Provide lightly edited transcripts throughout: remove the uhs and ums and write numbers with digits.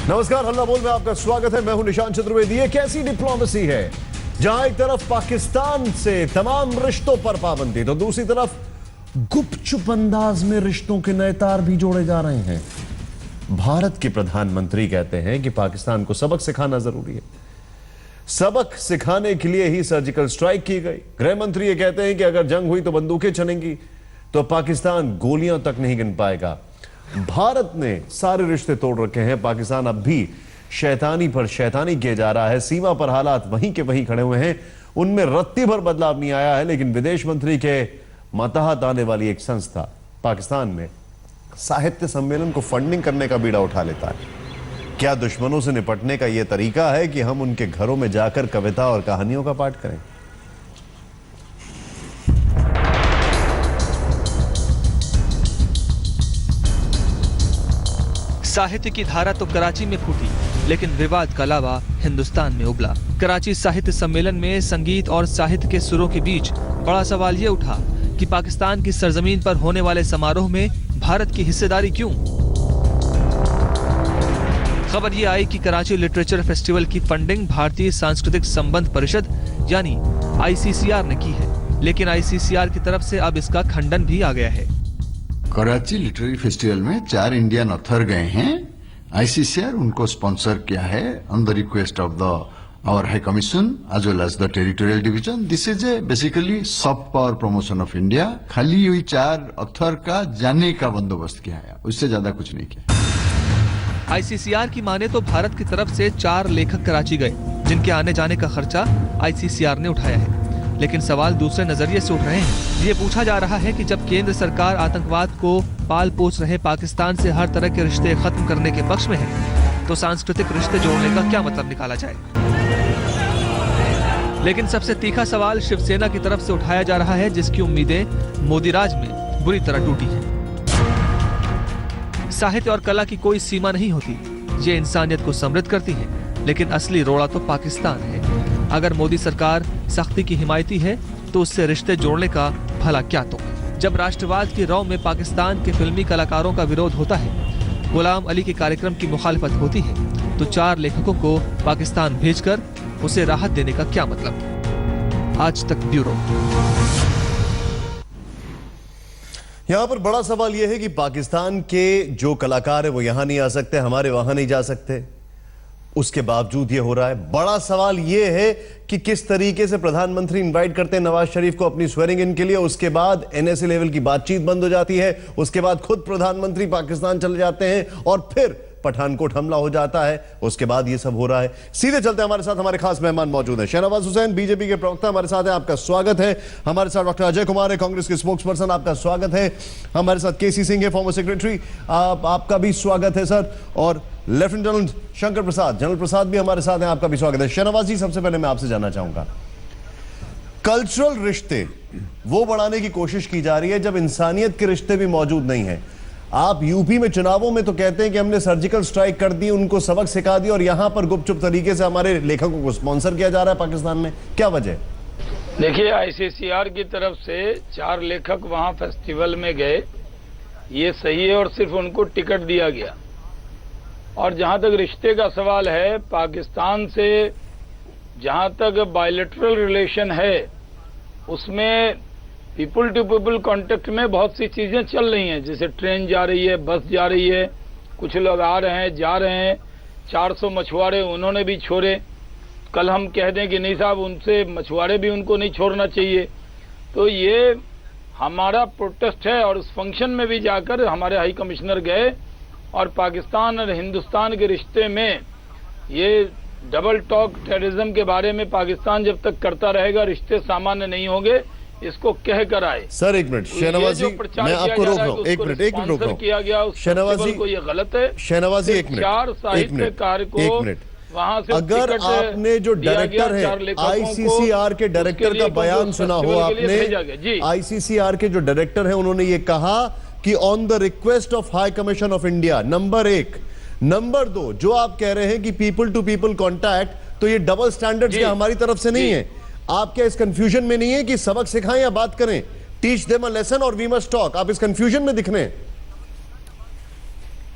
नमस्कार, हल्ला बोल में आपका स्वागत है। मैं हूं निशांत चतुर्वेदी। ये कैसी डिप्लोमेसी है जहां एक तरफ पाकिस्तान से तमाम रिश्तों पर पाबंदी तो दूसरी तरफ गुपचुप अंदाज में रिश्तों के नए तार भी जोड़े जा रहे हैं। भारत के प्रधानमंत्री कहते हैं कि पाकिस्तान को सबक सिखाना जरूरी है। सबक सिखाने के लिए ही सर्जिकल स्ट्राइक की गई। गृह मंत्री ये कहते हैं कि अगर जंग हुई तो बंदूकें चलेंगी, तो पाकिस्तान गोलियां तक नहीं गिन पाएगा। भारत ने सारे रिश्ते तोड़ रखे हैं। पाकिस्तान अब भी शैतानी पर शैतानी किए जा रहा है। सीमा पर हालात वहीं के वहीं खड़े हुए हैं, उनमें रत्ती भर बदलाव नहीं आया है। लेकिन विदेश मंत्री के मातहत आने वाली एक संस्था पाकिस्तान में साहित्य सम्मेलन को फंडिंग करने का बीड़ा उठा लेता है। क्या दुश्मनों से निपटने का यह तरीका है कि हम उनके घरों में जाकर कविता और कहानियों का पाठ करें? साहित्य की धारा तो कराची में फूटी, लेकिन विवाद का लावा हिंदुस्तान में उबला। कराची साहित्य सम्मेलन में संगीत और साहित्य के सुरों के बीच बड़ा सवाल ये उठा कि पाकिस्तान की सरजमीन पर होने वाले समारोह में भारत की हिस्सेदारी क्यों? खबर ये आई कि कराची लिटरेचर फेस्टिवल की फंडिंग भारतीय सांस्कृतिक संबंध परिषद यानी ICCR ने की है, लेकिन ICCR की तरफ से अब इसका खंडन भी आ गया है। कराची लिटरेरी फेस्टिवल में 4 इंडियन ऑथर गए हैं। ICCR उनको स्पॉन्सर किया है on the request of the our high commission as well as the territorial division. This is a basically soft power promotion of India. खाली हुई 4 ऑथर का जाने का बंदोबस्त किया है, उससे ज्यादा कुछ नहीं किया। ICCR की माने तो भारत की तरफ से 4 लेखक कराची गए, जिनके आने जाने का खर्चा ICCR ने उठाया है। लेकिन सवाल दूसरे नजरिए से उठ रहे हैं। ये पूछा जा रहा है कि जब केंद्र सरकार आतंकवाद को पाल पोस रहे पाकिस्तान से हर तरह के रिश्ते खत्म करने के पक्ष में है, तो सांस्कृतिक रिश्ते जोड़ने का क्या मतलब निकाला जाए? लेकिन सबसे तीखा सवाल शिवसेना की तरफ से उठाया जा रहा है, जिसकी उम्मीदें मोदी राज में बुरी तरह टूटी हैं। साहित्य और कला की कोई सीमा नहीं होती, ये इंसानियत को समृद्ध करती है, लेकिन असली रोड़ा तो पाकिस्तान है। अगर मोदी सरकार सख्ती की हिमायती है तो उससे रिश्ते जोड़ने का भला क्या तो? जब राष्ट्रवाद की रौ में पाकिस्तान के फिल्मी कलाकारों का विरोध होता है, गुलाम अली के कार्यक्रम की मुखालिफत होती है, तो 4 लेखकों को पाकिस्तान भेजकर उसे राहत देने का क्या मतलब? आज तक ब्यूरो। यहां पर बड़ा सवाल यह है कि पाकिस्तान के जो कलाकार है वो यहां नहीं आ सकते, हमारे वहां नहीं जा सकते, उसके बावजूद ये हो रहा है। बड़ा सवाल यह है कि किस तरीके से प्रधानमंत्री इनवाइट करते हैं नवाज शरीफ को अपनी स्वेरिंग इन के लिए, उसके बाद NSA लेवल की बातचीत बंद हो जाती है, उसके बाद खुद प्रधानमंत्री पाकिस्तान चले जाते हैं और फिर पठानकोट हमला हो जाता है, उसके बाद ये सब हो रहा है। सीधे चलते हमारे साथ हमारे खास मेहमान मौजूद हैं। शहनवाज हुसैन बीजेपी के प्रवक्ता हमारे साथ हैं, आपका स्वागत है। हमारे साथ डॉक्टर अजय कुमार है, कांग्रेस के स्पोक्स पर्सन, आपका स्वागत है। हमारे साथ KC सिंह है, फॉर्मर सेक्रेटरी, आपका भी स्वागत है सर। और lieutenant general Shankar Prasad, general प्रसाद भी हमारे साथ हैं, आपका भी स्वागत है। शहनवाज जी, सबसे पहले मैं आपसे जानना चाहूंगा, कल्चरल रिश्ते वो बढ़ाने की कोशिश की जा रही है जब इंसानियत के रिश्ते भी मौजूद नहीं है। आप यूपी में चुनावों में तो कहते हैं कि हमने सर्जिकल स्ट्राइक कर दी, उनको सबक सिखा दी, और यहां पर गुपचुप तरीके से हमारे लेखकों को स्पॉन्सर किया जा रहा है पाकिस्तान में, क्या वजह? देखिए, ICCR की तरफ से 4 लेखक वहां फेस्टिवल में गए, ये सही है, और सिर्फ उनको टिकट दिया गया। और जहां तक रिश्ते का सवाल है, पाकिस्तान से जहां तक बायलैटरल रिलेशन है, उसमें पीपल टू पीपल कांटेक्ट में बहुत सी चीजें चल रही हैं, जैसे ट्रेन जा रही है, बस जा रही है, कुछ लोग आ रहे हैं, जा रहे हैं। 400 मछुआरे उन्होंने भी छोड़े। कल हम कह दें कि नहीं साहब, उनसे मछुआरे भी उनको नहीं छोड़ना चाहिए। तो ये हमारा प्रोटेस्ट है, और उस फंक्शन में भी जाकर हमारे हाई कमिश्नर गए, और पाकिस्तान और हिंदुस्तान के रिश्ते में ये डबल टॉक टेररिज्म के बारे में पाकिस्तान जब तक करता रहेगा, रिश्ते सामान्य नहीं होंगे, इसको कह कर आए। सर एक मिनट, शहनवाज जी, मैं आपको रोक रहा हूं, एक मिनट रोक रहा हूं। किया गया शहनवाज जी, ये गलत है। शहनवाज जी, एक मिनट, 4 साहित्यकार को वहां से अगर आपने जो डायरेक्टर है ICCR के डायरेक्टर का बयान सुना हो आपने, ICCR के जो डायरेक्टर है उन्होंने ये कहा कि on the request of high commission of India, number 1। Number 2, जो आप कह रहे हैं कि पीपल टू पीपल कॉन्टैक्ट, तो ये डबल स्टैंडर्ड्स हमारी तरफ से नहीं है। आप क्या इस कंफ्यूजन में नहीं है कि सबक सिखाएं या बात करें? टीच देम अ लेसन और वी मस्ट टॉक, आप इस कंफ्यूजन में दिख रहे हैं?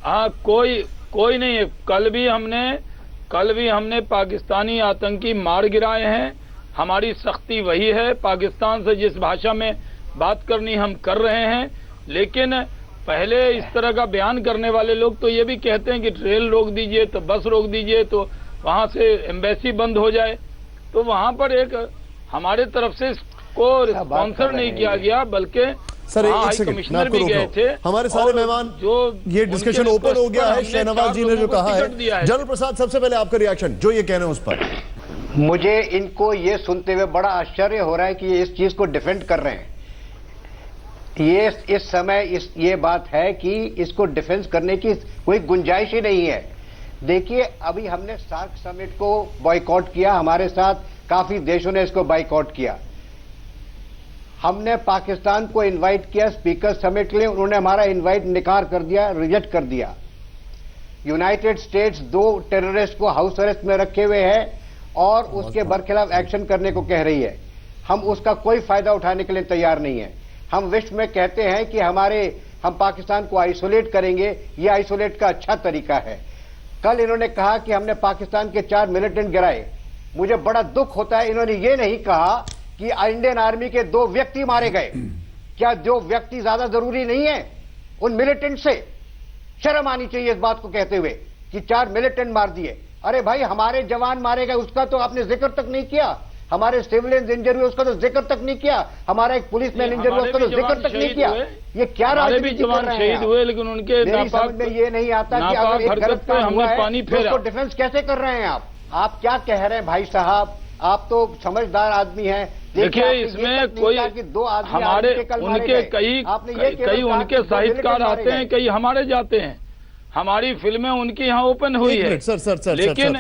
हाँ, कोई कोई नहीं है। कल भी हमने पाकिस्तानी आतंकी मार गिराए हैं। हमारी सख्ती वही है। पाकिस्तान से जिस भाषा में बात करनी हम कर रहे हैं, लेकिन पहले इस तरह का बयान करने वाले लोग तो ये भी कहते हैं कि ट्रेन रोक दीजिए, तो बस रोक दीजिए, तो वहां से एम्बेसी बंद हो जाए। तो वहां पर एक हमारे तरफ से इसको स्पॉन्सर नहीं किया गया, बल्कि सर वहाँ एक हाई सेकंड, मैं कमिश्नर आपको भी रोक गए रहा हूं। थे। हमारे सारे और मेहमान जो ये डिस्कशन उनके ओपन हो गया है। हमने शहनवाज जी ने जो चार कहा लोगों को है, टिकट दिया है। जनरल प्रसाद सबसे पहले आपका रिएक्शन जो ये कह रहे हैं उस पर। मुझे इनको ये सुनते हुए बड़ा आश्चर्य हो रहा है कि ये इस चीज को डिफेंड कर रहे हैं। ये इस समय ये बात है कि इसको डिफेंस करने की कोई गुंजाइश ही नहीं है। देखिए, अभी हमने सार्क समिट को बॉयकॉट किया, हमारे साथ काफी देशों ने इसको बॉयकॉट किया। हमने पाकिस्तान को इनवाइट किया स्पीकर समिट के लिए, उन्होंने हमारा इनवाइट निकार कर दिया, रिजेक्ट कर दिया। यूनाइटेड स्टेट्स 2 टेररिस्ट को हाउस अरेस्ट में रखे हुए है और उसके बरखिलाफ एक्शन करने को कह रही है। हम उसका कोई फायदा उठाने के लिए तैयार नहीं है। हम विश्व में कहते हैं कि हम पाकिस्तान को आइसोलेट करेंगे, ये आइसोलेट का अच्छा तरीका है। कल इन्होंने कहा कि हमने पाकिस्तान के 4 मिलिटेंट गिराए। मुझे बड़ा दुख होता है, इन्होंने ये नहीं कहा कि इंडियन आर्मी के 2 व्यक्ति मारे गए। क्या 2 व्यक्ति ज्यादा जरूरी नहीं है उन मिलिटेंट से? शर्म आनी चाहिए इस बात को कहते हुए कि 4 मिलिटेंट मार दिए। अरे भाई, हमारे जवान मारे गए उसका तो आपने जिक्र तक नहीं किया। हमारे सिविलियंस इंजर हुए उसका तो जिक्र तक नहीं किया। हमारा एक पुलिसमैन इंजर हुआ उसका तो जिक्र तक नहीं किया। ये क्या राजनीति जवान शहीद हुए, लेकिन उनके मेरी समझ में ये नहीं आता कि अगर एक गलत काम हुआ है तो उसको डिफेंस कैसे कर रहे हैं आप क्या कह रहे हैं भाई साहब? आप तो समझदार आदमी हैं। देखिए, इसमें कोई हमारे उनके कई उनके साहित्यकार आते हैं, कई हमारे जाते हैं। हमारी फिल्में उनकी यहाँ ओपन हुई है। सर, लेकिन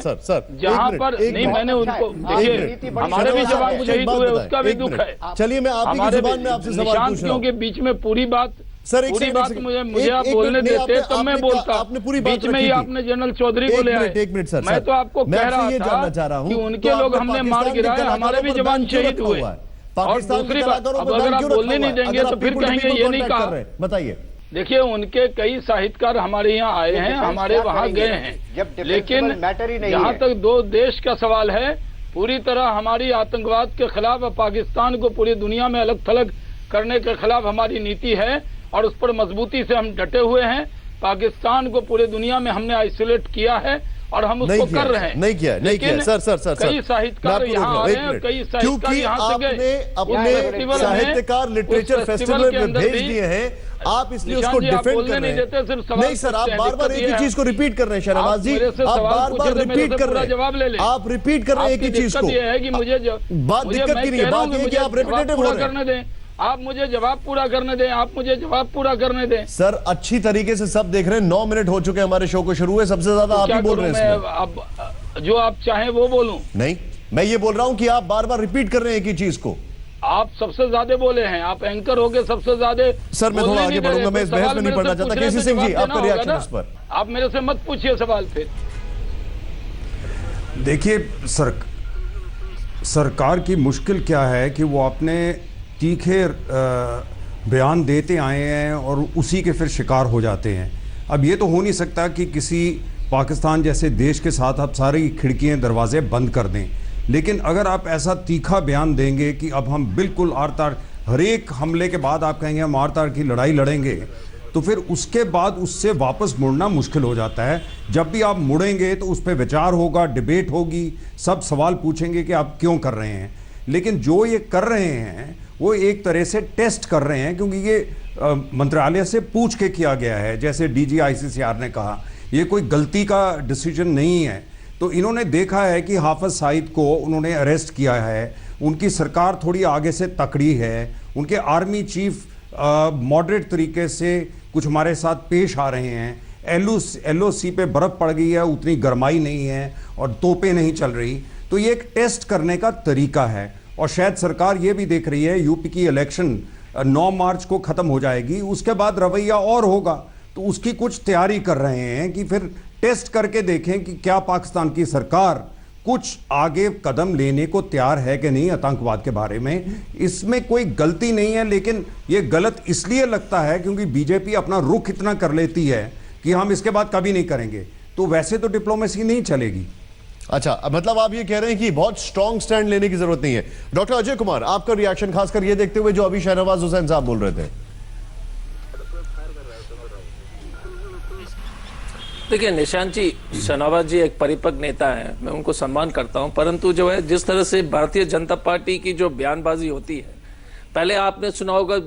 जहाँ पर नहीं, मैंने उनको देखिए, हमारे भी जवान शहीद हुए, उसका भी दुख है। चलिए, मैं आपकी जुबान में आपसे सवाल पूछ रहा हूं। निशांतियों के बीच में पूरी बात सर, मुझे आप बोलने देते तब मैं बोलता। आपने पूरी बात बीच में ही आपने जनरल चौधरी को ले आए। एक मिनट सर, मैं तो आपको कह रहा था कि उनके लोग हमने मार गिराए, हमारे भी जवान शहीद हुए। और दूसरी बात, अगर आप बोलने नहीं देंगे तो फिर कहेंगे ये नहीं कहा। बताइए। देखिए, उनके कई साहित्यकार हमारे यहाँ आए हैं, हमारे वहाँ गए हैं, लेकिन जहाँ तक 2 देश का सवाल है, पूरी तरह हमारी आतंकवाद के खिलाफ, पाकिस्तान को पूरी दुनिया में अलग थलग करने के खिलाफ हमारी नीति है और उस पर मजबूती से हम डटे हुए हैं। पाकिस्तान को पूरे दुनिया में हमने आइसोलेट किया है और हम उसको कर रहे हैं। नहीं किया सर कई साहित्यकार यहाँ आ रहे हैं, कई साहित्यकार यहाँ से गए। अपने साहित्यकार लिटरेचर फेस्टिवल में भेज दिए हैं, आप इसलिए उसको डिफेंड कर रहे हैं। नहीं सर, आप बार-बार एक ही चीज को रिपीट कर रहे हैं शहनवाज जी, आप बार-बार रिपीट कर रहे हैं। आप रिपीट कर रहे हैं एक ही चीज को। ये है कि मुझे बात दिक्कत की नहीं है, बात ये है कि आप रिपीटेटिव हो रहे हैं। आप मुझे जवाब पूरा करने दें, आप मुझे जवाब पूरा करने दें। सर, अच्छी तरीके से सब देख रहे हैं। 9 मिनट हो चुके हैं हमारे शो को शुरू हुए, सबसे ज्यादा आप ही बोल रहे हैं। अब जो आप चाहें वो बोलूं। नहीं, मैं ये बोल रहा हूं कि आप बार बार रिपीट कर रहे हैं एक ही चीज को। आप सबसे ज्यादा बोले हैं, आप एंकर हो गए सबसे ज्यादा। सर, मैं थोड़ा आगे बढ़ूंगा, मैं इस बहस में नहीं पढ़ना चाहता। केसी सिंह जी, आपका रिएक्शन इस पर। आप मेरे से मत पूछिए सवाल। फिर देखिए, सरकार की मुश्किल क्या है कि वो अपने तीखे बयान देते आए हैं और उसी के फिर शिकार हो जाते हैं। अब ये तो हो नहीं सकता कि किसी पाकिस्तान जैसे देश के साथ आप सारी खिड़कियां दरवाजे बंद कर दें, लेकिन अगर आप ऐसा तीखा बयान देंगे कि अब हम बिल्कुल आर-तार, हर एक हमले के बाद आप कहेंगे हम आर-तार की लड़ाई लड़ेंगे, तो फिर उसके बाद उससे वापस मुड़ना मुश्किल हो जाता है। जब भी आप मुड़ेंगे तो उस पर विचार होगा, डिबेट होगी, सब सवाल पूछेंगे कि आप क्यों कर रहे हैं। लेकिन जो ये कर रहे हैं वो एक तरह से टेस्ट कर रहे हैं, क्योंकि ये मंत्रालय से पूछ के किया गया है। जैसे डीजी आईसीसीआर ने कहा, ये कोई गलती का डिसीजन नहीं है। तो इन्होंने देखा है कि हाफिज सईद को उन्होंने अरेस्ट किया है, उनकी सरकार थोड़ी आगे से तकड़ी है, उनके आर्मी चीफ मॉडरेट तरीके से कुछ हमारे साथ पेश आ रहे हैं, एलओसी पे बर्फ पड़ गई है, उतनी गर्माई नहीं है और तोपें नहीं चल रही। तो ये एक टेस्ट करने का तरीका है और शायद सरकार ये भी देख रही है यूपी की इलेक्शन 9 मार्च को खत्म हो जाएगी, उसके बाद रवैया और होगा, तो उसकी कुछ तैयारी कर रहे हैं कि फिर टेस्ट करके देखें कि क्या पाकिस्तान की सरकार कुछ आगे कदम लेने को तैयार है कि नहीं आतंकवाद के बारे में। इसमें कोई गलती नहीं है, लेकिन ये गलत इसलिए लगता है क्योंकि बीजेपी अपना रुख इतना कर लेती है कि हम इसके बाद कभी नहीं करेंगे। तो वैसे तो डिप्लोमेसी नहीं चलेगी। अच्छा, मतलब आप ये कह रहे हैं कि बहुत स्ट्रांग स्टैंड लेने की जरूरत नहीं है। डॉक्टर अजय कुमार, आपका रिएक्शन खासकर ये देखते हुए जो अभी शहनवाज हुसैन साहब बोल रहे थे। देखिए निशांत जी, शहनवाज जी एक परिपक्व नेता है, मैं उनको सम्मान करता हूं, परंतु जो है जिस तरह से भारतीय जनता पार्टी की जो बयानबाजी होती है, पहले आपने सुना होगा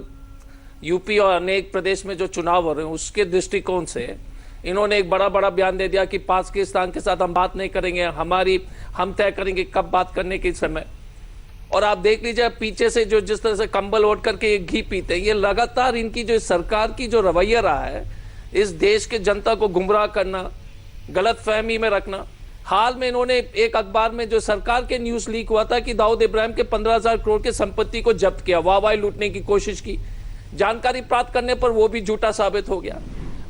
यूपी और अनेक प्रदेश में जो चुनाव हो रहे हैं उसके दृष्टिकोण से इन्होंने एक बड़ा बड़ा बयान दे दिया कि पाकिस्तान के साथ हम बात नहीं करेंगे, हम तय करेंगे कब बात करने के समय। और आप देख लीजिए पीछे से जो जिस तरह से कंबल ओढ़ करके ये घी पीते हैं, ये लगातार इनकी जो सरकार की जो रवैया रहा है, इस देश के जनता को गुमराह करना, गलत फहमी में रखना। हाल में इन्होंने एक अखबार में जो सरकार के न्यूज लीक हुआ था कि दाऊद इब्राहिम के 15,000 करोड़ के संपत्ति को जब्त किया, वाहवाही लूटने की कोशिश की। जानकारी प्राप्त करने पर वो भी झूठा साबित हो गया।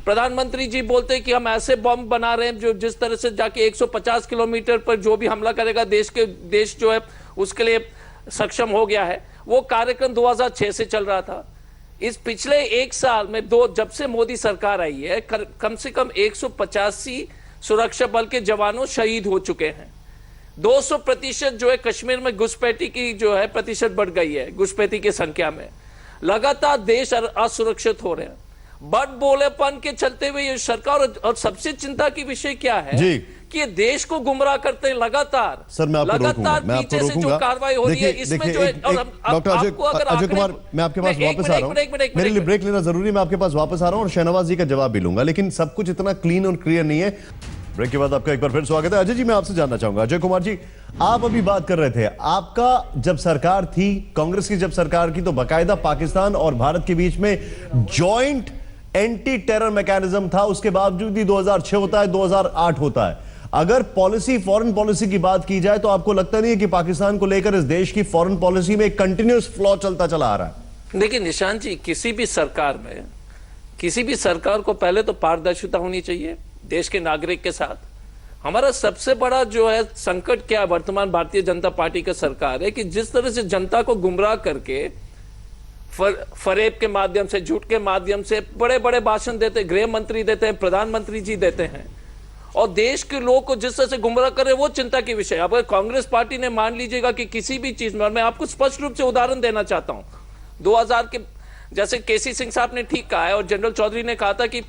प्रधानमंत्री जी बोलते हैं कि हम ऐसे बम बना रहे हैं जो जिस तरह से जाके 150 किलोमीटर पर जो भी हमला करेगा देश जो है उसके लिए सक्षम हो गया है। वो कार्यक्रम 2006 से चल रहा था। इस पिछले एक साल में जब से मोदी सरकार आई है, कम से कम 185 सुरक्षा बल के जवानों शहीद हो चुके हैं। 200% जो है कश्मीर में घुसपैठी की जो है प्रतिशत बढ़ गई है, घुसपैठी की संख्या में। लगातार देश असुरक्षित हो रहे हैं, बड़ बोलेपन के चलते हुए ये सरकार। और सबसे चिंता की विषय क्या है जी, कि ये देश को गुमराह करते हैं लगातार। सर मैं आपको रोकूंगा, मैं आपको पीछे से जो कार्रवाई हो रही है इसमें जो है। डॉक्टर अजय कुमार, मैं आपके पास वापस आ रहा हूँ, मेरे लिए ब्रेक लेना जरूरी है, मैं आपके पास वापस आ रहा हूँ और शहनवाज जी का जवाब भी लूंगा, लेकिन सब कुछ इतना क्लीन और क्लियर नहीं है। ब्रेक के बाद आपका एक बार फिर स्वागत है। अजय जी, मैं आपसे जानना चाहूंगा, अजय कुमार जी, आप अभी बात कर रहे थे, आपका जब सरकार थी, कांग्रेस की जब सरकार की, तो बाकायदा पाकिस्तान और भारत के बीच में जॉइंट एंटी टेरर मैकेनिज्म था। उसके बावजूद भी 2006 होता है, 2008 होता है। अगर पॉलिसी, फॉरेन पॉलिसी की बात की जाए तो आपको लगता नहीं है कि पाकिस्तान को लेकर इस देश की फॉरेन पॉलिसी में एक कंटिन्यूअस फ्लॉ चलता चला आ रहा है? देखिए निशांत जी, किसी भी सरकार को पहले तो पारदर्शिता होनी चाहिए देश के नागरिक के साथ। हमारा सबसे बड़ा जो है संकट क्या वर्तमान भारतीय जनता पार्टी का सरकार है कि जिस तरह से जनता को गुमराह करके फरेब के माध्यम से, झूठ के माध्यम से बड़े बड़े भाषण देते, गृह मंत्री देते हैं, प्रधानमंत्री जी देते हैं, और देश के लोगों को जिस तरह से गुमराह करे, वो चिंता की विषय। अब अगर कांग्रेस पार्टी ने मान लीजिएगा कि किसी भी चीज में, और मैं आपको स्पष्ट रूप से उदाहरण देना चाहता हूं, 2000 के जैसे केसी सिंह साहब ने ठीक कहा है और जनरल चौधरी ने कहा था कि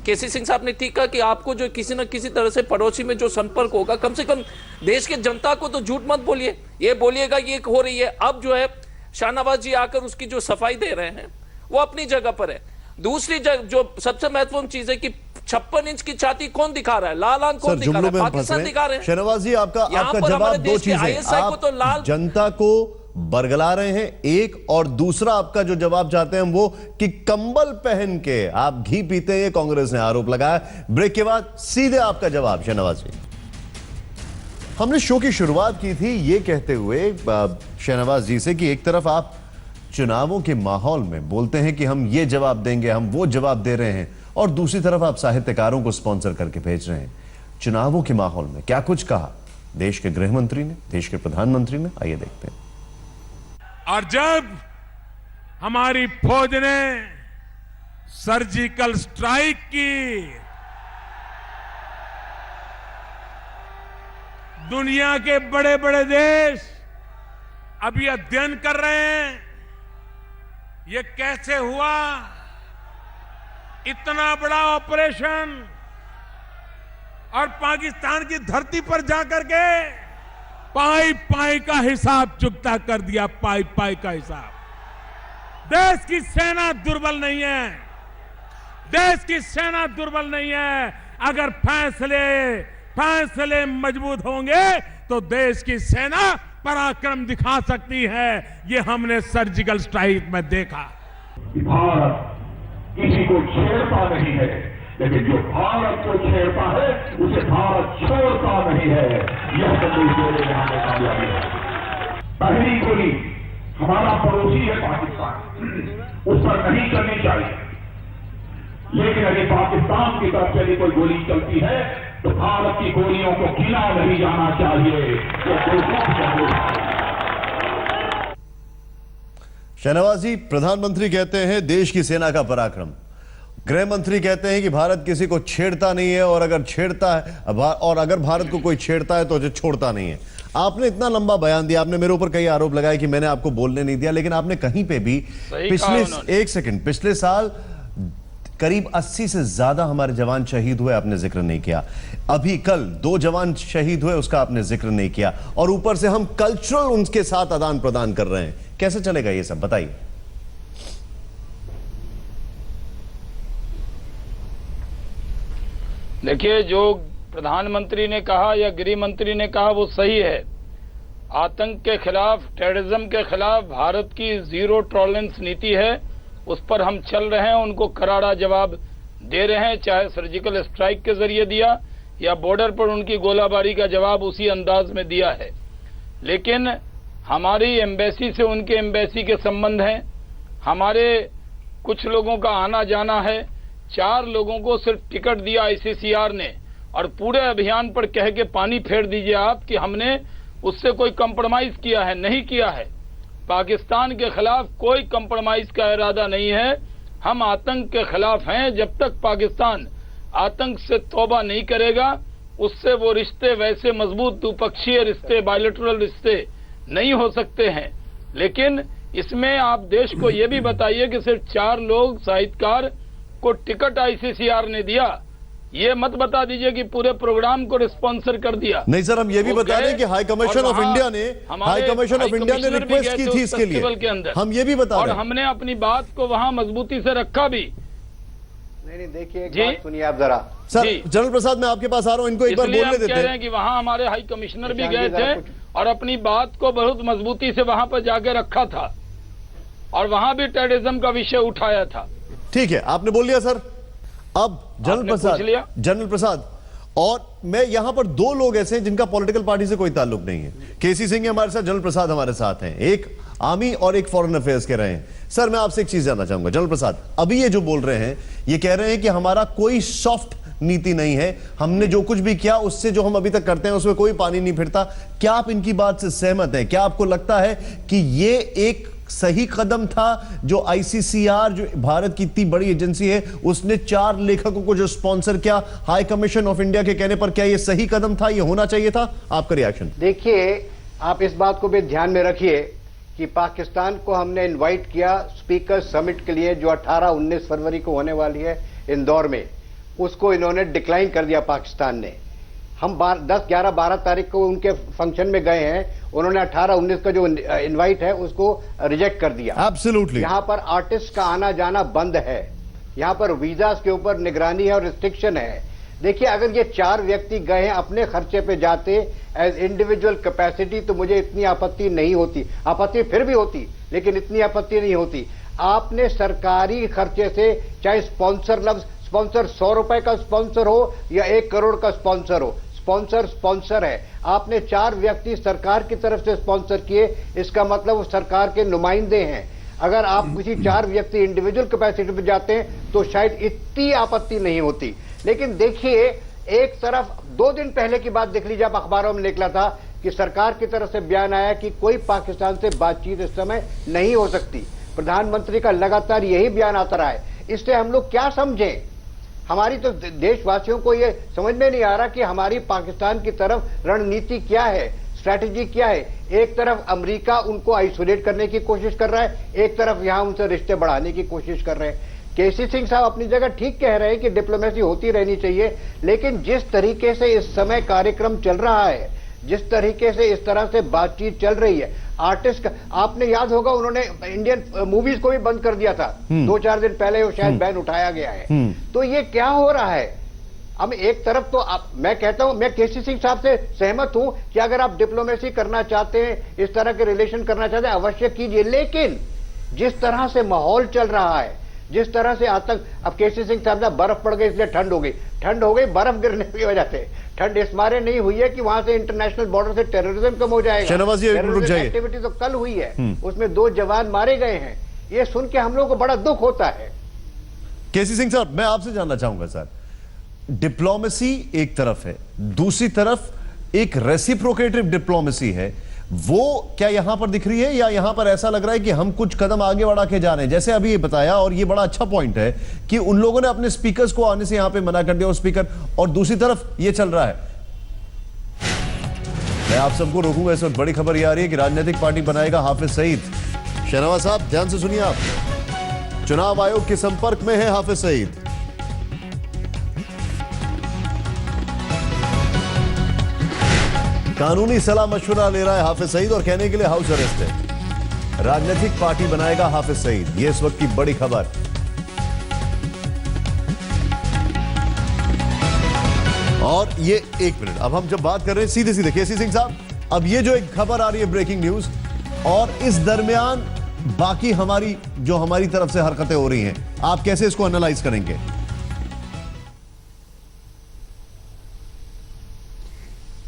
केसी सिंह साहब ने ठीक कहा कि आपको जो किसी न किसी तरह से पड़ोसी में जो संपर्क होगा, कम से कम देश के जनता को तो झूठ मत बोलिए, ये बोलिएगा ये हो रही है। अब जो है शहनवाज जी आकर उसकी जो सफाई दे रहे हैं वो अपनी जगह पर है। दूसरी जो सबसे महत्वपूर्ण चीज है कि 56 इंच की छाती कौन दिखा रहा है? लाल आंख कौन दिखा रहा है? पाकिस्तान दिखा रहे हैं। शहनवाज जी, आपका जवाब दो चीजें, आप जनता को बरगला रहे हैं एक, और दूसरा आपका जो जवाब चाहते हैं वो कि कंबल पहन के आप घी पीते हैं, कांग्रेस ने आरोप लगाया। ब्रेक के बाद सीधे आपका जवाब शहनवाज जी। हमने शो की शुरुआत की थी ये कहते हुए शहनवाज जी से कि एक तरफ आप चुनावों के माहौल में बोलते हैं कि हम ये जवाब देंगे, हम वो जवाब दे रहे हैं, और दूसरी तरफ आप साहित्यकारों को स्पॉन्सर करके भेज रहे हैं। चुनावों के माहौल में क्या कुछ कहा देश के गृह मंत्री ने, देश के प्रधानमंत्री ने, आइए देखते हैं। और जब हमारी फौज ने सर्जिकल स्ट्राइक की, दुनिया के बड़े बड़े देश अभी अध्ययन कर रहे हैं ये कैसे हुआ। इतना बड़ा ऑपरेशन, और पाकिस्तान की धरती पर जाकर के पाई पाई का हिसाब चुकता कर दिया, पाई पाई का हिसाब। देश की सेना दुर्बल नहीं है, देश की सेना दुर्बल नहीं है। अगर फैसले मजबूत होंगे तो देश की सेना पराक्रम दिखा सकती है। ये हमने सर्जिकल स्ट्राइक में देखा। भारत किसी को छेड़ता नहीं है, लेकिन जो भारत को छेड़ता है उसे भारत छोड़ता नहीं है। यह संदेश देने में हमें कामयाबी है। पहली गोली हमारा पड़ोसी है पाकिस्तान, उस पर नहीं करनी चाहिए, लेकिन अगर पाकिस्तान की तरफ से भी कोई गोली चलती है तो भारत की गोलियों को गिना नहीं जाना चाहिए। शहनवाज जी, प्रधानमंत्री कहते हैं देश की सेना का पराक्रम, गृह मंत्री कहते हैं कि भारत किसी को छेड़ता नहीं है, और अगर छेड़ता है और अगर भारत को कोई छेड़ता है तो उसे छोड़ता नहीं है। आपने इतना लंबा बयान दिया, आपने मेरे ऊपर कई आरोप लगाए कि मैंने आपको बोलने नहीं दिया, लेकिन आपने कहीं पे भी पिछले साल करीब 80 से ज्यादा हमारे जवान शहीद हुए, आपने जिक्र नहीं किया। अभी कल 2 जवान शहीद हुए, उसका आपने जिक्र नहीं किया, और ऊपर से हम कल्चरल उनके साथ आदान प्रदान कर रहे हैं। कैसे चलेगा ये सब, बताइए। देखिए, जो प्रधानमंत्री ने कहा या गृह मंत्री ने कहा वो सही है। आतंक के खिलाफ, टेररिज्म के खिलाफ भारत की जीरो टॉलरेंस नीति है, उस पर हम चल रहे हैं, उनको करारा जवाब दे रहे हैं, चाहे सर्जिकल स्ट्राइक के जरिए दिया या बॉर्डर पर उनकी गोलाबारी का जवाब उसी अंदाज में दिया है। लेकिन हमारी एम्बेसी से उनके एम्बेसी के संबंध हैं, हमारे कुछ लोगों का आना जाना है। 4 लोगों को सिर्फ टिकट दिया आईसीसीआर ने, और पूरे अभियान पर कह के पानी फेर दीजिए आप कि हमने उससे कोई कंप्रोमाइज किया है, नहीं किया है। पाकिस्तान के खिलाफ कोई कंप्रोमाइज का इरादा नहीं है। हम आतंक के खिलाफ हैं। जब तक पाकिस्तान आतंक से तौबा नहीं करेगा, उससे वो रिश्ते वैसे मजबूत द्विपक्षीय रिश्ते, बायलैटरल रिश्ते नहीं हो सकते हैं। लेकिन इसमें आप देश को ये भी बताइए कि सिर्फ 4 लोग साहित्यकार को टिकट आईसीसीआर ने दिया, ये मत बता दीजिए कि पूरे प्रोग्राम को स्पॉन्सर कर दिया। नहीं सर, हम ये भी बता दें कि हाई कमीशन ऑफ इंडिया ने रिक्वेस्ट की थी इसके लिए, हम ये भी बता और हमने अपनी बात को वहां मजबूती से रखा भी। नहीं, देखिए एक बात सुनिए आप जरा। सर, जनरल प्रसाद मैं आपके पास आ रहा हूं, इनको एक बार बोलने देते हैं। कह रहे हैं कि वहां हमारे हाई कमिश्नर भी गए थे और अपनी बात को बहुत मजबूती से वहां पर जाके रखा था, और वहां भी टेररिज्म का विषय उठाया था। ठीक है, आपने बोल लिया सर। अब जनरल प्रसाद, और मैं यहां पर 2 लोग ऐसे हैं जिनका पॉलिटिकल पार्टी से कोई ताल्लुक नहीं है। केसी सिंह हमारे साथ, जनरल प्रसाद हमारे साथ हैं, एक आर्मी और एक फॉरेन अफेयर्स के रहे हैं। सर, मैं आपसे एक चीज जानना चाहूंगा जनरल प्रसाद, अभी ये जो बोल रहे हैं, ये कह रहे हैं कि हमारा कोई सॉफ्ट नीति नहीं है, हमने जो कुछ भी किया उससे जो हम अभी तक करते हैं उसमें कोई पानी नहीं फिरता। क्या आप इनकी बात से सहमत हैं? क्या आपको लगता है कि ये एक सही कदम था जो आईसीसीआर, जो भारत की इतनी बड़ी एजेंसी है, उसने 4 लेखकों को जो स्पॉन्सर किया हाई कमीशन ऑफ इंडिया के कहने पर, क्या ये सही कदम था, ये होना चाहिए था? आपका रिएक्शन। देखिए, आप इस बात को भी ध्यान में रखिए कि पाकिस्तान को हमने इनवाइट किया स्पीकर समिट के लिए, जो 18-19 फरवरी को होने वाली है इंदौर में, उसको इन्होंने डिक्लाइन कर दिया पाकिस्तान ने। हम 10, 11, 12 तारीख को उनके फंक्शन में गए हैं, उन्होंने 18-19 का जो इनवाइट है उसको रिजेक्ट कर दिया। एब्सोल्युटली। यहाँ पर आर्टिस्ट का आना जाना बंद है, यहाँ पर वीजास के ऊपर निगरानी है और रिस्ट्रिक्शन है। देखिए, अगर ये 4 व्यक्ति गए हैं अपने खर्चे पे जाते एज इंडिविजुअल कैपेसिटी, तो मुझे इतनी आपत्ति नहीं होती। आपत्ति फिर भी होती, लेकिन इतनी आपत्ति नहीं होती। आपने सरकारी खर्चे से, चाहे स्पॉन्सर 100 रुपए का स्पॉन्सर हो या 1 करोड़ का स्पॉन्सर हो, स्पॉन्सर है। आपने 4 व्यक्ति सरकार की तरफ से स्पॉन्सर किए, इसका मतलब वो सरकार के नुमाइंदे हैं। अगर आप किसी 4 व्यक्ति इंडिविजुअल कैपेसिटी पे जाते हैं तो शायद इतनी आपत्ति नहीं होती। लेकिन देखिए, एक तरफ 2 दिन पहले की बात देख लीजिए, आप अखबारों में निकला था कि सरकार की तरफ से बयान आया कि कोई पाकिस्तान से बातचीत इस समय नहीं हो सकती। प्रधानमंत्री का लगातार यही बयान आता रहा है। इससे हम लोग क्या समझें? हमारी तो देशवासियों को ये समझ में नहीं आ रहा कि हमारी पाकिस्तान की तरफ रणनीति क्या है, स्ट्रैटेजी क्या है। एक तरफ अमेरिका उनको आइसोलेट करने की कोशिश कर रहा है, एक तरफ यहां उनसे रिश्ते बढ़ाने की कोशिश कर रहे हैं। केसी सिंह साहब अपनी जगह ठीक कह रहे हैं कि डिप्लोमेसी होती रहनी चाहिए, लेकिन जिस तरीके से इस समय कार्यक्रम चल रहा है, जिस तरीके से इस तरह से बातचीत चल रही है, आर्टिस्ट का, आपने याद होगा उन्होंने इंडियन मूवीज को भी बंद कर दिया था 2-4 दिन पहले, वो शायद बैन उठाया गया है। तो ये क्या हो रहा है? अब एक तरफ तो मैं कहता हूं, मैं केसी सिंह साहब से सहमत हूं कि अगर आप डिप्लोमेसी करना चाहते हैं, इस तरह के रिलेशन करना चाहते हैं, अवश्य कीजिए। लेकिन जिस तरह से माहौल चल रहा है, जिस तरह से आतंक, अब केसी सिंह साहब ने बर्फ पड़ गई इसलिए ठंड हो गई, बर्फ गिरने की वजह से ठंड इस मारे नहीं हुई है कि वहां से इंटरनेशनल बॉर्डर से टेररिज्म कम हो जाएगा। एक्टिविटी तो कल हुई है, उसमें 2 जवान मारे गए हैं। ये सुन के हम लोग को बड़ा दुख होता है। केसी सिंह साहब, मैं आपसे जानना चाहूंगा सर, डिप्लोमेसी एक तरफ है, दूसरी तरफ एक रेसिप्रोकेटिव डिप्लोमेसी है। वो क्या यहां पर दिख रही है, या यहां पर ऐसा लग रहा है कि हम कुछ कदम आगे बढ़ा के जा रहे हैं? जैसे अभी ये बताया, और ये बड़ा अच्छा पॉइंट है कि उन लोगों ने अपने स्पीकर्स को आने से यहां पे मना कर दिया, और स्पीकर, और दूसरी तरफ ये चल रहा है। मैं आप सबको रोकूंगा, इस वक्त बड़ी खबर यह आ रही है कि राजनीतिक पार्टी बनाएगा हाफिज सईद। शहनवाज साहब ध्यान से सुनिए, आप चुनाव आयोग के संपर्क में है हाफिज सईद। कानूनी सलाह मशवरा ले रहा है हाफिज सईद, और कहने के लिए हाउस अरेस्ट है। राजनीतिक पार्टी बनाएगा हाफिज सईद, यह इस वक्त की बड़ी खबर। और ये एक मिनट, अब हम जब बात कर रहे हैं सीधे सीधे केसी सिंह साहब, अब ये जो एक खबर आ रही है ब्रेकिंग न्यूज, और इस दरमियान बाकी हमारी तरफ से हरकतें हो रही हैं, आप कैसे इसको एनालाइज करेंगे?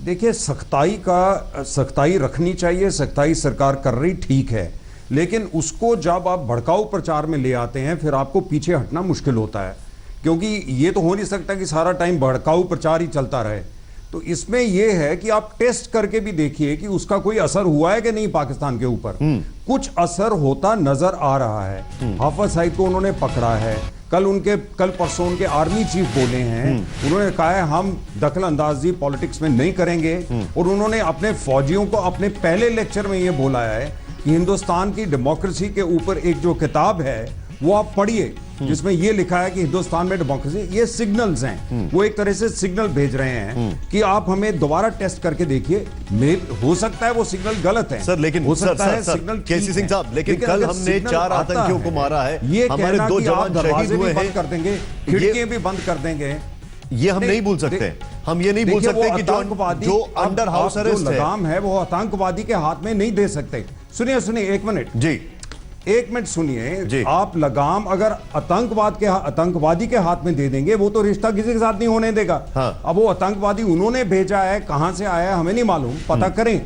देखिए, सख्ताई रखनी चाहिए, सख्ताई सरकार कर रही ठीक है, लेकिन उसको जब आप भड़काऊ प्रचार में ले आते हैं फिर आपको पीछे हटना मुश्किल होता है, क्योंकि ये तो हो नहीं सकता कि सारा टाइम भड़काऊ प्रचार ही चलता रहे। तो इसमें यह है कि आप टेस्ट करके भी देखिए कि उसका कोई असर हुआ है कि नहीं पाकिस्तान के ऊपर। कुछ असर होता नजर आ रहा है। हाफिज सईद को उन्होंने पकड़ा है, कल परसों उनके आर्मी चीफ बोले हैं, उन्होंने कहा है हम दखल अंदाजी पॉलिटिक्स में नहीं करेंगे, और उन्होंने अपने फौजियों को अपने पहले लेक्चर में यह बोला है कि हिंदुस्तान की डेमोक्रेसी के ऊपर एक जो किताब है वो आप पढ़िए, जिसमें यह लिखा है कि हिंदुस्तान में डेमोक्रेसी, ये सिग्नल्स हैं, वो एक तरह से सिग्नल भेज रहे हैं कि आप हमें दोबारा टेस्ट करके देखिए। हो सकता है वो सिग्नल गलत है सर, लेकिन हो सकता है सिग्नल केसी सिंह साहब, लेकिन कल हमने 4 आतंकियों को मारा है, ये हमारे 2 जवान शहीद हुए हैं, बंद कर देंगे, खिड़कियां भी बंद कर देंगे, ये हम नहीं भूल सकते। हम ये नहीं भूल सकते कि जो अंडर हाउस अरेस्ट लगाम है वो आतंकवादी के हाथ में नहीं दे सकते। सुनिए एक मिनट जी, एक मिनट सुनिए। आप लगाम अगर आतंकवादी के हाथ में दे देंगे, वो तो रिश्ता किसी के साथ नहीं होने देगा। हाँ। अब वो आतंकवादी उन्होंने भेजा है, कहां से आया है हमें नहीं मालूम, पता करें,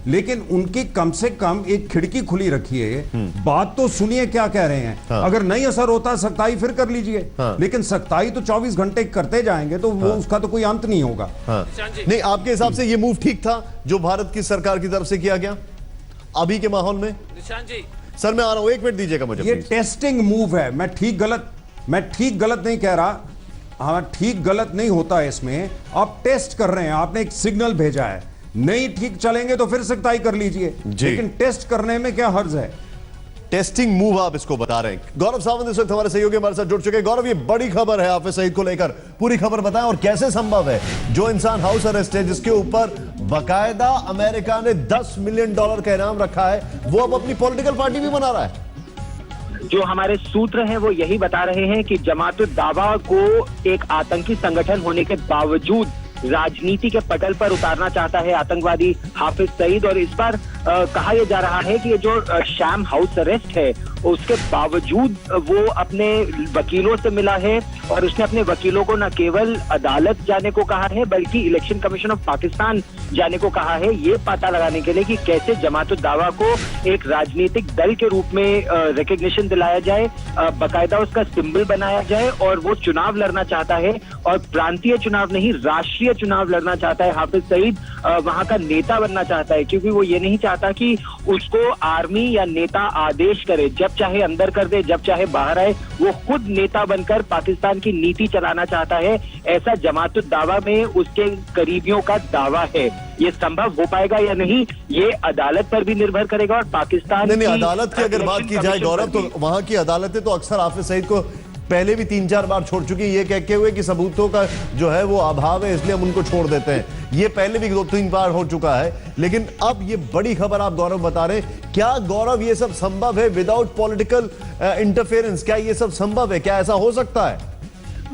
लेकिन उनकी कम से कम एक खिड़की खुली रखिए, बात तो सुनिए क्या कह रहे हैं। हाँ। अगर नहीं असर होता सख्ताई फिर कर लीजिए। हाँ। लेकिन सख्ताई तो 24 घंटे करते जाएंगे तो वो उसका तो कोई अंत नहीं होगा। हाँ। नहीं, आपके हिसाब से ये मूव ठीक था जो भारत की सरकार की तरफ से किया गया अभी के माहौल में? निशांत जी, सर मैं आ रहा हूं, 1 मिनट दीजिएगा मुझे। ये टेस्टिंग मूव है, मैं ठीक गलत नहीं कह रहा। हाँ, ठीक गलत नहीं होता है इसमें, आप टेस्ट कर रहे हैं, आपने एक सिग्नल भेजा है, नहीं ठीक चलेंगे तो फिर सख्ताई कर लीजिए, लेकिन टेस्ट करने में क्या हर्ज है? टेस्टिंग मूव आप इसको बता रहे हैं। गौरव सावंत इस वक्त हमारे सहयोगी हमारे साथ जुड़ चुके हैं। गौरव, ये बड़ी खबर है हाफिज सईद को लेकर, पूरी खबर बताएं, और कैसे संभव है जो इंसान हाउस अरेस्ट है, जिसके ऊपर बाकायदा अमेरिका ने $10 मिलियन का इनाम रखा है, वो अब अपनी पॉलिटिकल पार्टी भी बना रहा है? जो हमारे सूत्र हैं वो यही बता रहे हैं कि जमातुद दावा को एक आतंकी संगठन होने के बावजूद राजनीति के पटल पर उतारना चाहता है आतंकवादी हाफिज सईद, और इस बार कहा यह जा रहा है कि ये जो शैम हाउस अरेस्ट है उसके बावजूद वो अपने वकीलों से मिला है, और उसने अपने वकीलों को न केवल अदालत जाने को कहा है बल्कि इलेक्शन कमीशन ऑफ पाकिस्तान जाने को कहा है, ये पता लगाने के लिए कि कैसे जमातुद दावा को एक राजनीतिक दल के रूप में रिकग्निशन दिलाया जाए, बाकायदा उसका सिंबल बनाया जाए, और वो चुनाव लड़ना चाहता है, और प्रांतीय चुनाव नहीं राष्ट्रीय चुनाव लड़ना चाहता है हाफिज सईद, वहां का नेता बनना चाहता है, क्योंकि वो ये नहीं चाहता कि उसको आर्मी या नेता आदेश करे, जब चाहे अंदर कर दे, जब चाहे बाहर आए, वो खुद नेता बनकर पाकिस्तान की नीति चलाना चाहता है। ऐसा जमातुद दावा में उसके करीबियों का दावा है। ये संभव हो पाएगा या नहीं, ये अदालत पर भी निर्भर करेगा, और पाकिस्तान नहीं, अदालत की अगर बात की जाए गौरव, तो वहां की अदालतें तो अक्सर हाफिज सईद को पहले भी 3-4 बार छोड़ चुकी, ये कहते हुए कि सबूतों का जो है वो अभाव है, इसलिए हम उनको छोड़ देते हैं। ये पहले भी 2-3 बार हो चुका है, लेकिन अब ये बड़ी खबर आप गौरव बता रहे हैं। क्या गौरव ये सब संभव है विदाउट पॉलिटिकल इंटरफेरेंस? क्या ये सब संभव है? क्या ऐसा हो सकता है?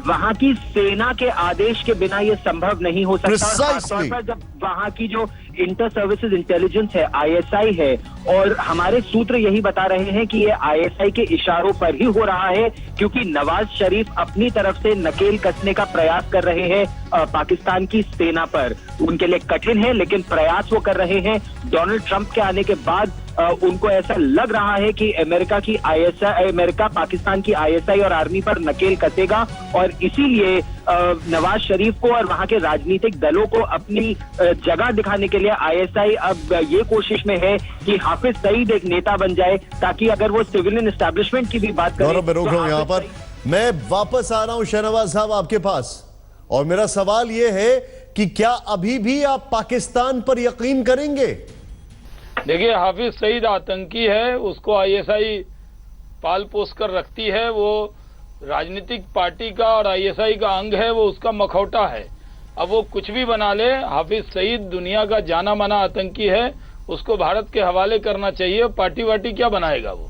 वहां की सेना के आदेश के बिना ये संभव नहीं हो सकता। Precisely. और जब वहां की जो इंटर सर्विसेज इंटेलिजेंस है, ISI है, और हमारे सूत्र यही बता रहे हैं कि ये ISI के इशारों पर ही हो रहा है, क्योंकि नवाज शरीफ अपनी तरफ से नकेल कसने का प्रयास कर रहे हैं पाकिस्तान की सेना पर। उनके लिए कठिन है, लेकिन प्रयास वो कर रहे हैं। डोनाल्ड ट्रंप के आने के बाद उनको ऐसा लग रहा है कि अमेरिका पाकिस्तान की ISI और आर्मी पर नकेल कसेगा और इसीलिए नवाज शरीफ को और वहां के राजनीतिक दलों को अपनी जगह दिखाने के लिए ISI अब ये कोशिश में है कि हाफिज सईद एक नेता बन जाए, ताकि अगर वो सिविलियन एस्टैब्लिशमेंट की भी बात करें। गौरव, मैं रोक रहा हूं यहां पर, मैं वापस आ रहा हूं शहनवाज साहब आपके पास, और मेरा सवाल यह है कि क्या अभी भी आप पाकिस्तान पर यकीन करेंगे? देखिए, हाफिज सईद आतंकी है, उसको ISI पाल पोस कर रखती है, वो राजनीतिक पार्टी का और ISI का अंग है, वो उसका मखौटा है। अब वो कुछ भी बना ले, हाफिज सईद दुनिया का जाना माना आतंकी है, उसको भारत के हवाले करना चाहिए। पार्टी वार्टी क्या बनाएगा वो?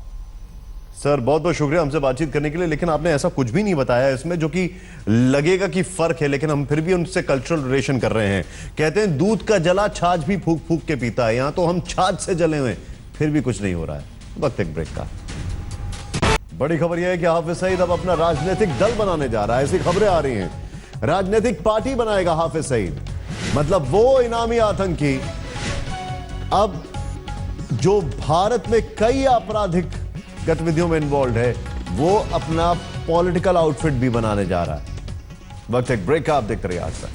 सर बहुत बहुत शुक्रिया हमसे बातचीत करने के लिए, लेकिन आपने ऐसा कुछ भी नहीं बताया इसमें जो कि लगेगा कि फर्क है, लेकिन हम फिर भी उनसे कल्चरल रिलेशन कर रहे हैं। कहते हैं दूध का जला छाछ भी फूक फूक के पीता है, यहां तो हम छाछ से जले हुए फिर भी कुछ नहीं हो रहा है। वक्त एक ब्रेक का। बड़ी खबर यह है कि हाफिज सईद अब अपना राजनीतिक दल बनाने जा रहा है, ऐसी खबरें आ रही हैं। राजनीतिक पार्टी बनाएगा हाफिज सईद, मतलब वो इनामी आतंकी अब जो भारत में कई आपराधिक गतिविधियों में इन्वॉल्व है, वो अपना पॉलिटिकल आउटफिट भी बनाने जा रहा है। वक्त एक ब्रेक का, आप देखते रहिए आज तक।